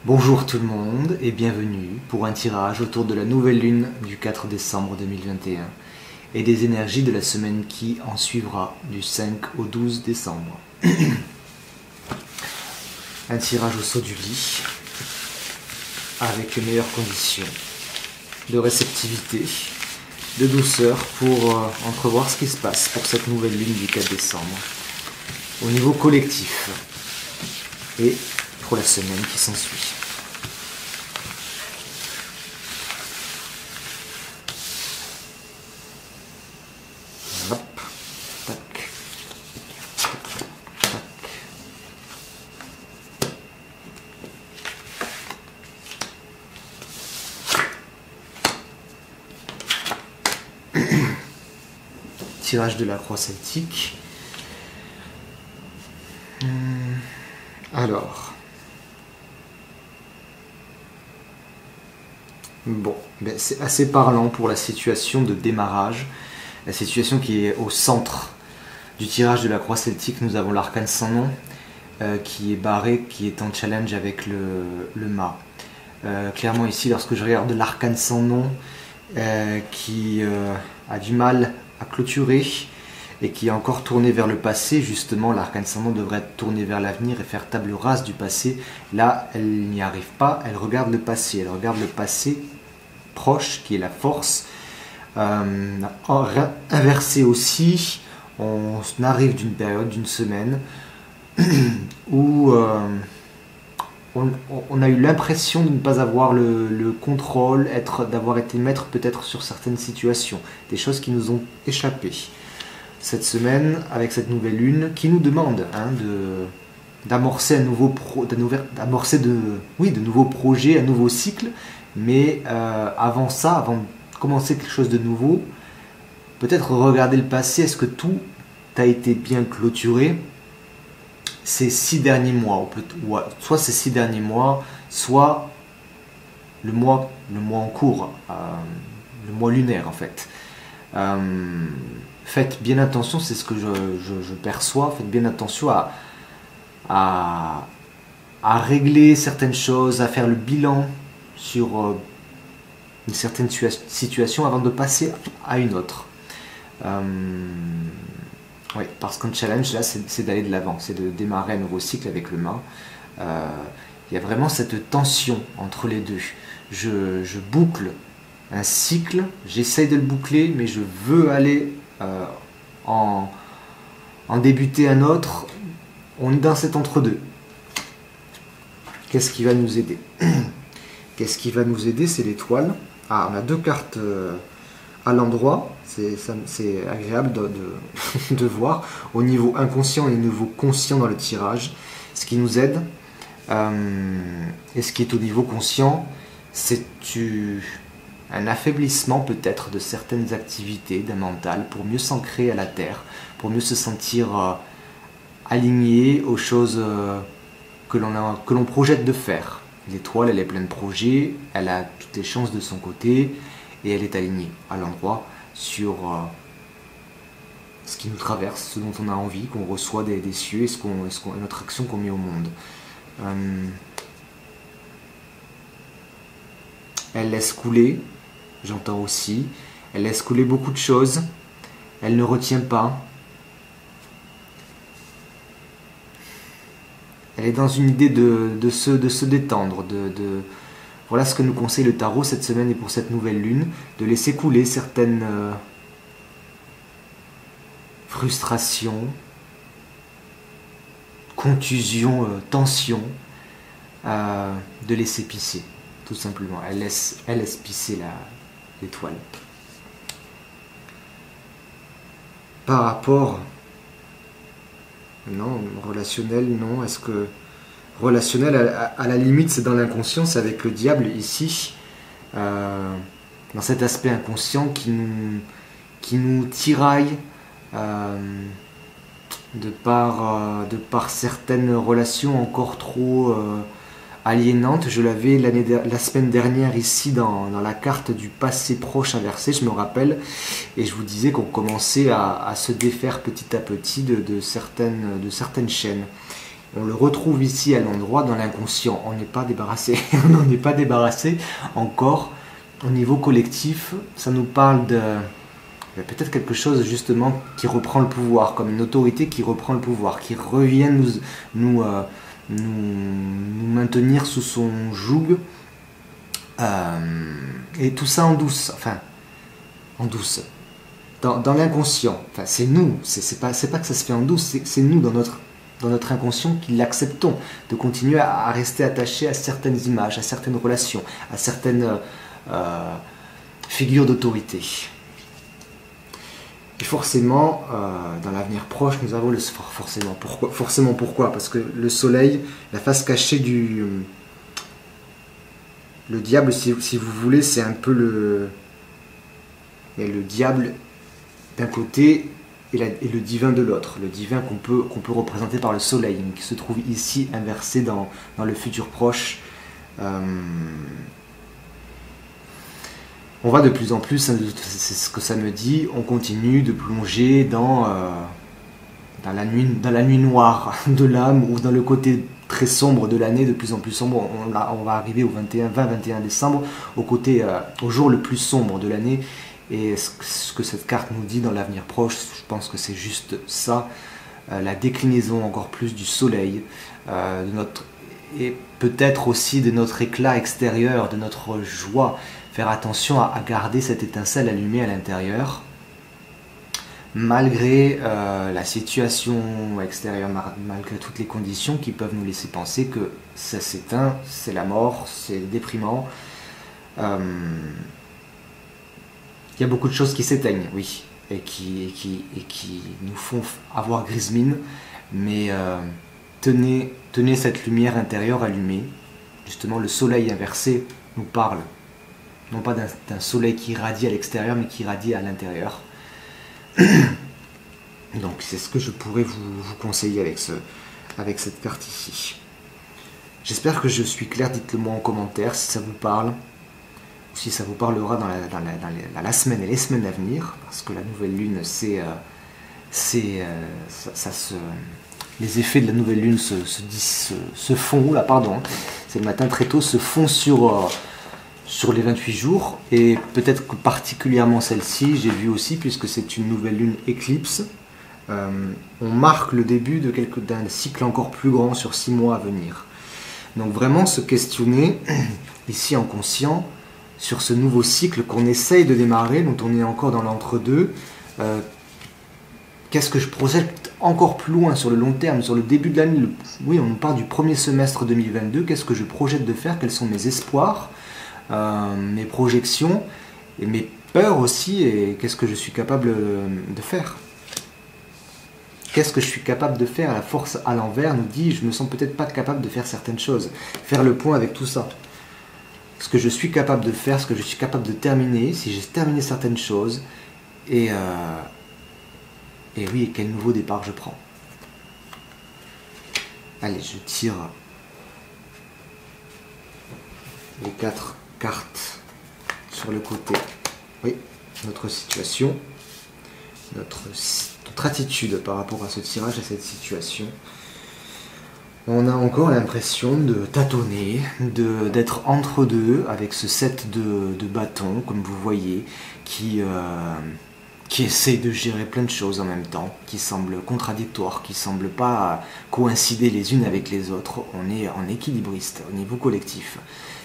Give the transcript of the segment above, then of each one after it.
Bonjour tout le monde et bienvenue pour un tirage autour de la nouvelle lune du 4 décembre 2021 et des énergies de la semaine qui en suivra du 5 au 12 décembre. Un tirage au saut du lit avec les meilleures conditions de réceptivité, de douceur pour entrevoir ce qui se passe pour cette nouvelle lune du 4 décembre au niveau collectif et pour la semaine qui s'ensuit. Hop, tac, tac, tac. Tirage de la croix celtique. Alors, bon, c'est assez parlant pour la situation de démarrage, la situation qui est au centre du tirage de la croix celtique. Nous avons l'arcane sans nom qui est barré, qui est en challenge avec le mât. Clairement ici, lorsque je regarde l'arcane sans nom qui a du mal à clôturer et qui est encore tourné vers le passé, justement l'arcane sans nom devrait être tourné vers l'avenir et faire table rase du passé. Là, elle n'y arrive pas, elle regarde le passé proche qui est la force. Inversé aussi, on arrive d'une période, d'une semaine où on a eu l'impression de ne pas avoir le contrôle, d'avoir été maître peut-être sur certaines situations, des choses qui nous ont échappé. Cette semaine, avec cette nouvelle lune, qui nous demande d'amorcer de nouveaux projets, un nouveau cycle, mais avant ça, avant de commencer quelque chose de nouveau, peut-être regarder le passé. Est-ce que tout a été bien clôturé ces 6 derniers mois, soit ces 6 derniers mois, soit le mois en cours, le mois lunaire en fait. Faites bien attention, c'est ce que je perçois, faites bien attention à régler certaines choses, à faire le bilan sur une certaine situation avant de passer à une autre. Oui, parce qu'un challenge là, c'est d'aller de l'avant, c'est de démarrer un nouveau cycle avec le mât. Il y a vraiment cette tension entre les deux. Je boucle un cycle, j'essaye de le boucler, mais je veux aller en débuter un autre. On est dans cet entre-deux. Qu'est-ce qui va nous aider? Qu'est-ce qui va nous aider? C'est l'étoile. Ah, on a 2 cartes à l'endroit. C'est agréable de voir. Au niveau inconscient et au niveau conscient dans le tirage. Ce qui nous aide, et ce qui est au niveau conscient, c'est un affaiblissement peut-être de certaines activités d'un mental pour mieux s'ancrer à la terre, pour mieux se sentir aligné aux choses que l'on projette de faire. L'étoile, elle est pleine de projets, elle a toutes les chances de son côté et elle est alignée à l'endroit sur ce qui nous traverse, ce dont on a envie, qu'on reçoit des cieux et notre action qu'on met au monde. Elle laisse couler, j'entends aussi, elle laisse couler beaucoup de choses, elle ne retient pas. Elle est dans une idée de se détendre, voilà ce que nous conseille le tarot cette semaine et pour cette nouvelle lune, de laisser couler certaines frustrations, contusions, tensions, de laisser pisser, tout simplement. Elle laisse pisser l'étoile. Par rapport... Non, relationnel, non. Est-ce que relationnel, à la limite, c'est dans l'inconscient, c'est avec le diable ici, dans cet aspect inconscient qui nous tiraille de par certaines relations encore trop aliénante. Je l'avais la semaine dernière ici dans la carte du passé proche inversé, je me rappelle, et je vous disais qu'on commençait à se défaire petit à petit de certaines chaînes. On le retrouve ici à l'endroit dans l'inconscient. On n'est pas débarrassé. On n'en est pas débarrassé encore. Au niveau collectif, ça nous parle de peut-être quelque chose justement qui reprend le pouvoir, comme une autorité qui reprend le pouvoir, qui revient nous maintenir sous son joug. Et tout ça en douce, enfin, en douce. Dans l'inconscient, enfin, c'est nous, c'est pas que ça se fait en douce, c'est nous dans notre inconscient qui l'acceptons, de continuer à rester attachés à certaines images, à certaines relations, à certaines figures d'autorité. Et forcément, dans l'avenir proche, nous avons le forcément. Pourquoi? Parce que le soleil, la face cachée le diable, si vous voulez, c'est un peu le... Il y a le diable d'un côté et le divin de l'autre. Le divin qu'on peut représenter par le soleil, qui se trouve ici inversé dans le futur proche. On va de plus en plus, c'est ce que ça me dit, on continue de plonger dans la nuit noire de l'âme, ou dans le côté très sombre de l'année, de plus en plus sombre. On va arriver au 20-21 décembre, au jour le plus sombre de l'année. Et ce que cette carte nous dit dans l'avenir proche, je pense que c'est juste ça, la déclinaison encore plus du soleil, et peut-être aussi de notre éclat extérieur, de notre joie. Faire attention à garder cette étincelle allumée à l'intérieur, malgré la situation extérieure, malgré toutes les conditions qui peuvent nous laisser penser que ça s'éteint, c'est la mort, c'est déprimant. Il y a beaucoup de choses qui s'éteignent, oui, et qui nous font avoir grise mine, mais tenez cette lumière intérieure allumée. Justement, le soleil inversé nous parle, non pas d'un soleil qui irradie à l'extérieur, mais qui irradie à l'intérieur. Donc c'est ce que je pourrais vous conseiller avec cette carte ici. J'espère que je suis clair, dites-le moi en commentaire si ça vous parle, ou si ça vous parlera dans la semaine et les semaines à venir, parce que la nouvelle lune, les effets de la nouvelle lune se font, là pardon, c'est le matin très tôt, se font sur les 28 jours, et peut-être que particulièrement celle-ci, j'ai vu aussi, puisque c'est une nouvelle lune éclipse, on marque le début d'un cycle encore plus grand sur 6 mois à venir. Donc vraiment se questionner, ici en conscient, sur ce nouveau cycle qu'on essaye de démarrer, dont on est encore dans l'entre-deux. Qu'est-ce que je projette encore plus loin, sur le long terme, sur le début de l'année? Oui, on part du premier semestre 2022, qu'est-ce que je projette de faire? Quels sont mes espoirs, mes projections et mes peurs aussi, et qu'est-ce que je suis capable de faire? Qu'est-ce que je suis capable de faire? La force à l'envers nous dit, je me sens peut-être pas capable de faire certaines choses. Faire le point avec tout ça. Ce que je suis capable de faire, ce que je suis capable de terminer, si j'ai terminé certaines choses, et oui, quel nouveau départ je prends. Allez, je tire les 4 cartes sur le côté. Oui, notre situation, notre attitude par rapport à ce tirage, à cette situation. On a encore l'impression de tâtonner, d'être entre deux, avec ce set de bâtons, comme vous voyez, qui essaie de gérer plein de choses en même temps, qui semblent contradictoires, qui ne semblent pas coïncider les unes avec les autres. On est en équilibriste au niveau collectif.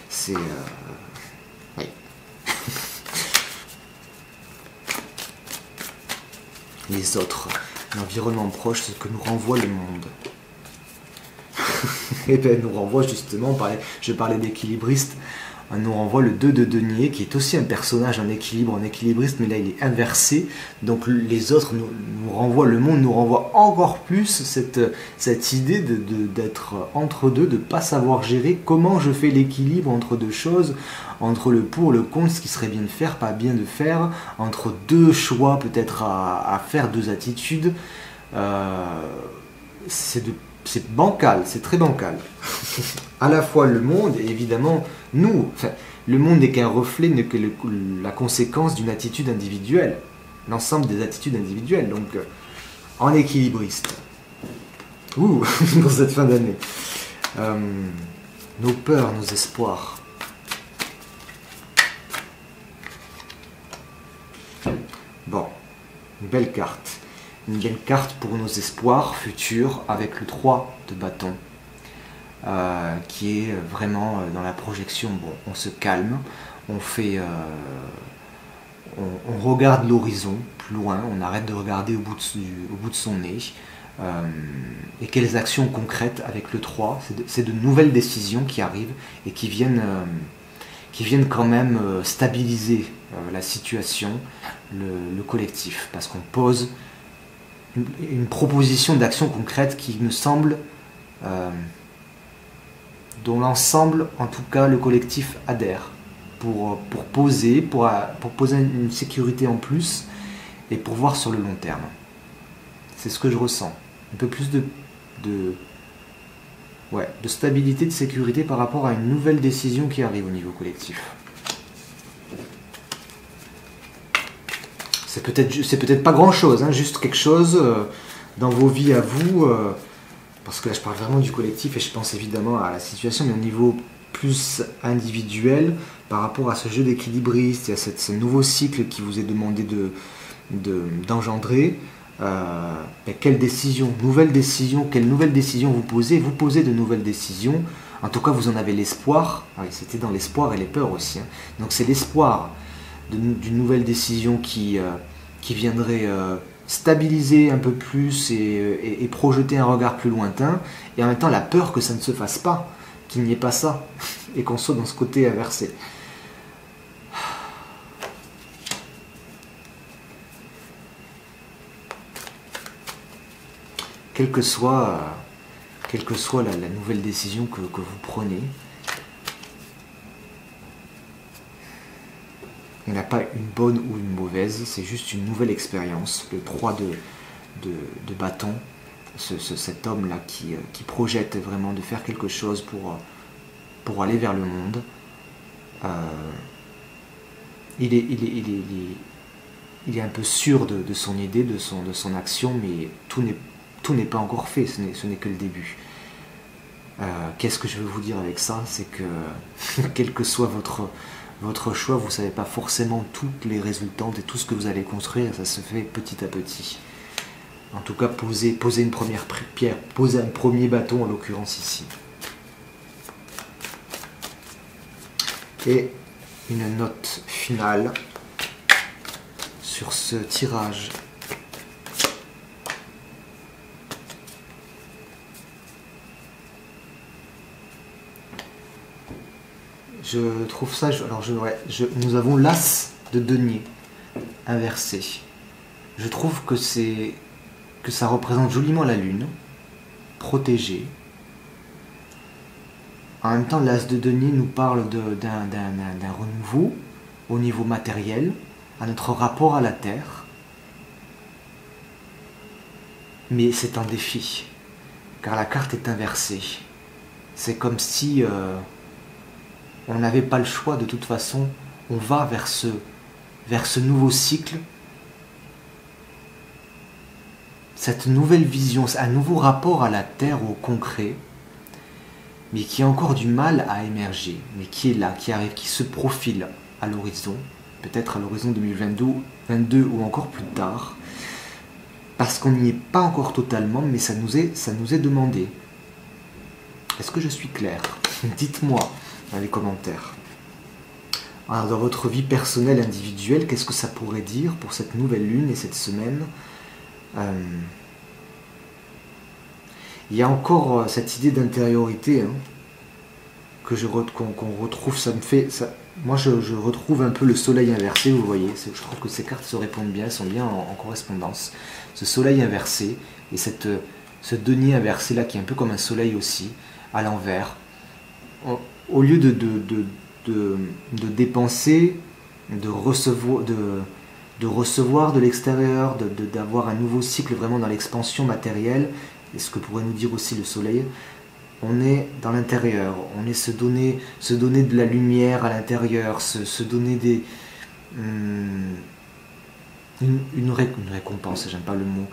C'est... oui. Les autres, l'environnement proche, ce que nous renvoie le monde. Et bien, nous renvoie justement, je parlais d'équilibriste, nous renvoie le 2 de denier, qui est aussi un personnage en équilibre, en équilibriste, mais là il est inversé. Donc les autres nous renvoient, le monde nous renvoie encore plus cette idée d'être entre deux, de ne pas savoir gérer comment je fais l'équilibre entre deux choses, entre le pour, le contre, ce qui serait bien de faire, pas bien de faire, entre deux choix peut-être à faire, deux attitudes. C'est bancal, c'est très bancal. À la fois le monde et évidemment nous. Enfin, le monde n'est qu'un reflet, n'est que la conséquence d'une attitude individuelle. L'ensemble des attitudes individuelles. Donc, en équilibriste. Ouh, pour cette fin d'année. Nos peurs, nos espoirs. Bon, une belle carte. Une belle carte pour nos espoirs futurs avec le 3 de bâton. Qui est vraiment dans la projection. Bon, on se calme, on fait... on regarde l'horizon plus loin, on arrête de regarder au bout de son nez. Et quelles actions concrètes avec le 3, c'est de nouvelles décisions qui arrivent et qui viennent quand même stabiliser la situation, le collectif, parce qu'on pose une proposition d'action concrète qui me semble, dont l'ensemble, en tout cas le collectif, adhère, pour poser une sécurité en plus et pour voir sur le long terme. C'est ce que je ressens. Un peu plus de stabilité, de sécurité par rapport à une nouvelle décision qui arrive au niveau collectif. C'est peut-être pas grand chose, hein, juste quelque chose dans vos vies à vous, parce que là je parle vraiment du collectif et je pense évidemment à la situation, mais au niveau plus individuel, par rapport à ce jeu d'équilibriste et à ce nouveau cycle qui vous est demandé d'engendrer. Quelle nouvelle décision vous posez? Vous posez de nouvelles décisions. En tout cas, vous en avez l'espoir. Oui, c'était dans l'espoir et les peurs aussi. Hein. Donc, c'est l'espoir d'une nouvelle décision qui viendrait stabiliser un peu plus et projeter un regard plus lointain. Et en même temps, la peur que ça ne se fasse pas, qu'il n'y ait pas ça, et qu'on soit dans ce côté inversé. Quelle que soit la nouvelle décision que vous prenez, il n'y en a pas une bonne ou une mauvaise, c'est juste une nouvelle expérience. Le 3 de bâton, cet homme-là qui projette vraiment de faire quelque chose pour aller vers le monde, il est un peu sûr de son idée, de son action, mais tout n'est pas encore fait, ce n'est que le début. Qu'est-ce que je veux vous dire avec ça? C'est que quel que soit votre choix, vous ne savez pas forcément toutes les résultantes et tout ce que vous allez construire, ça se fait petit à petit. En tout cas, poser une première pierre, poser un premier bâton en l'occurrence ici. Et une note finale sur ce tirage. Je trouve ça... nous avons l'as de denier inversé. Je trouve que ça représente joliment la lune, protégée. En même temps, l'as de denier nous parle d'un renouveau au niveau matériel, à notre rapport à la Terre. Mais c'est un défi, car la carte est inversée. C'est comme si... on n'avait pas le choix, de toute façon, on va vers ce nouveau cycle, cette nouvelle vision, un nouveau rapport à la Terre, au concret, mais qui a encore du mal à émerger, mais qui est là, qui arrive, qui se profile à l'horizon, peut-être à l'horizon 2022 ou encore plus tard, parce qu'on n'y est pas encore totalement, mais ça nous est demandé. Est-ce que je suis clair? Dites-moi dans les commentaires. Alors, dans votre vie personnelle, individuelle, qu'est-ce que ça pourrait dire pour cette nouvelle lune et cette semaine? Il y a encore cette idée d'intériorité, hein, qu'on retrouve. Moi, je retrouve un peu le soleil inversé, vous voyez. Je trouve que ces cartes se répondent bien, elles sont bien en correspondance. Ce soleil inversé et ce denier inversé là, qui est un peu comme un soleil aussi, à l'envers. Au lieu de dépenser, de recevoir de l'extérieur, d'avoir un nouveau cycle vraiment dans l'expansion matérielle, et ce que pourrait nous dire aussi le soleil, on est dans l'intérieur, on est se donner de la lumière à l'intérieur, se donner une récompense, j'aime pas le mot,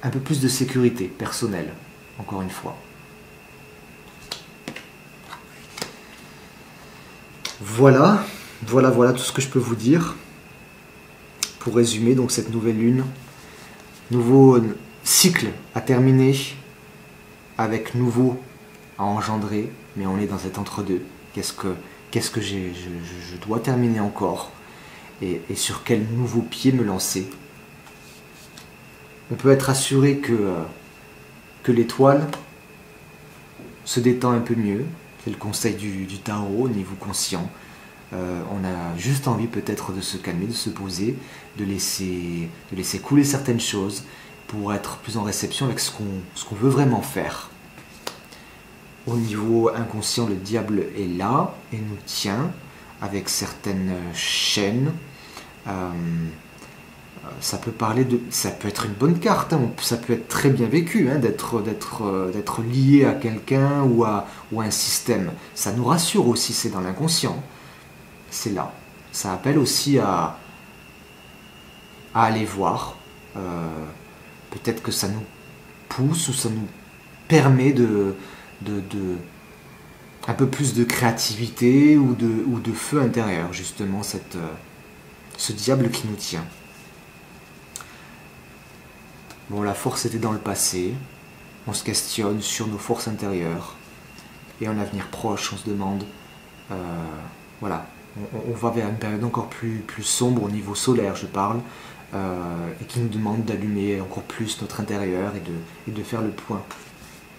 un peu plus de sécurité personnelle, encore une fois. Voilà tout ce que je peux vous dire. Pour résumer, donc cette nouvelle lune, nouveau cycle à terminer, avec nouveau à engendrer, mais on est dans cet entre-deux. Qu'est-ce que je dois terminer encore et sur quel nouveau pied me lancer. On peut être assuré que l'étoile se détend un peu mieux. C'est le conseil du tarot au niveau conscient. On a juste envie peut-être de se calmer, de se poser, de laisser couler certaines choses pour être plus en réception avec ce qu'on veut vraiment faire. Au niveau inconscient, le diable est là et nous tient avec certaines chaînes. Ça peut être une bonne carte, hein, ça peut être très bien vécu, hein, d'être lié à quelqu'un ou à un système. Ça nous rassure aussi, c'est dans l'inconscient. C'est là. Ça appelle aussi à aller voir. Peut-être que ça nous pousse ou ça nous permet un peu plus de créativité ou de feu intérieur, justement, ce diable qui nous tient. Bon, la force était dans le passé, on se questionne sur nos forces intérieures, et en avenir proche, on se demande, voilà, on va vers une période encore plus sombre au niveau solaire, je parle, et qui nous demande d'allumer encore plus notre intérieur et de faire le point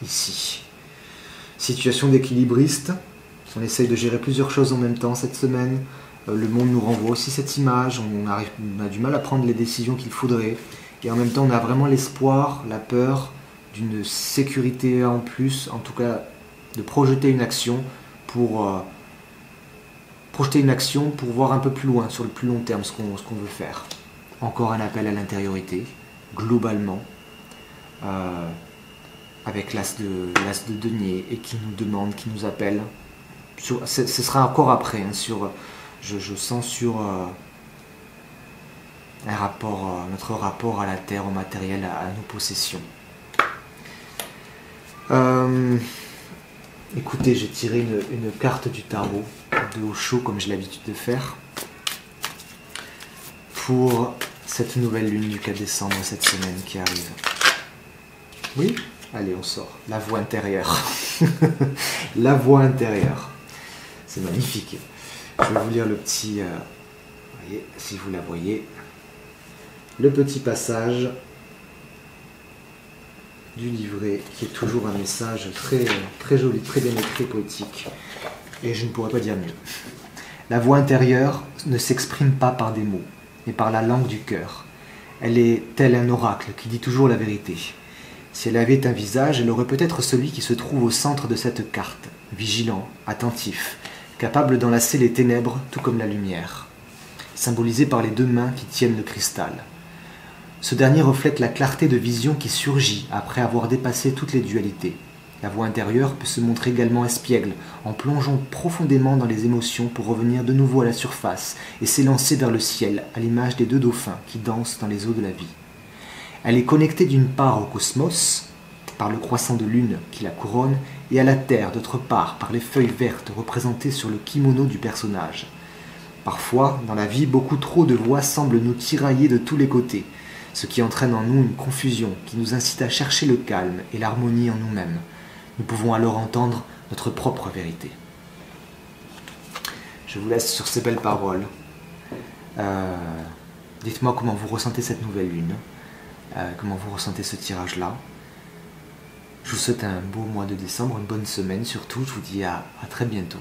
ici. Situation d'équilibriste, on essaye de gérer plusieurs choses en même temps cette semaine. Le monde nous renvoie aussi cette image, on a du mal à prendre les décisions qu'il faudrait. Et en même temps, on a vraiment l'espoir, la peur d'une sécurité en plus, en tout cas de projeter une action pour voir un peu plus loin, sur le plus long terme, ce qu'on veut faire. Encore un appel à l'intériorité, globalement, avec l'as de denier, et qui nous demande, qui nous appelle. Ce sera encore après, hein, je sens sur notre rapport à la terre, au matériel, à nos possessions. Écoutez, j'ai tiré une carte du tarot de Osho, comme j'ai l'habitude de faire, pour cette nouvelle lune du 4 décembre, cette semaine qui arrive. Oui ? Allez, on sort. La voix intérieure. La voix intérieure. C'est magnifique. Je vais vous lire le petit... voyez, si vous la voyez. Le petit passage du livret, qui est toujours un message très, très joli, très bien écrit, poétique. Et je ne pourrais pas dire mieux. La voix intérieure ne s'exprime pas par des mots, mais par la langue du cœur. Elle est tel un oracle qui dit toujours la vérité. Si elle avait un visage, elle aurait peut-être celui qui se trouve au centre de cette carte, vigilant, attentif, capable d'enlacer les ténèbres tout comme la lumière, symbolisé par les deux mains qui tiennent le cristal. Ce dernier reflète la clarté de vision qui surgit après avoir dépassé toutes les dualités. La voix intérieure peut se montrer également espiègle, en plongeant profondément dans les émotions pour revenir de nouveau à la surface et s'élancer vers le ciel, à l'image des deux dauphins qui dansent dans les eaux de la vie. Elle est connectée d'une part au cosmos, par le croissant de lune qui la couronne, et à la terre d'autre part par les feuilles vertes représentées sur le kimono du personnage. Parfois, dans la vie, beaucoup trop de voix semblent nous tirailler de tous les côtés, ce qui entraîne en nous une confusion qui nous incite à chercher le calme et l'harmonie en nous-mêmes. Nous pouvons alors entendre notre propre vérité. Je vous laisse sur ces belles paroles. Dites-moi comment vous ressentez cette nouvelle lune, comment vous ressentez ce tirage-là. Je vous souhaite un beau mois de décembre, une bonne semaine surtout. Je vous dis à très bientôt.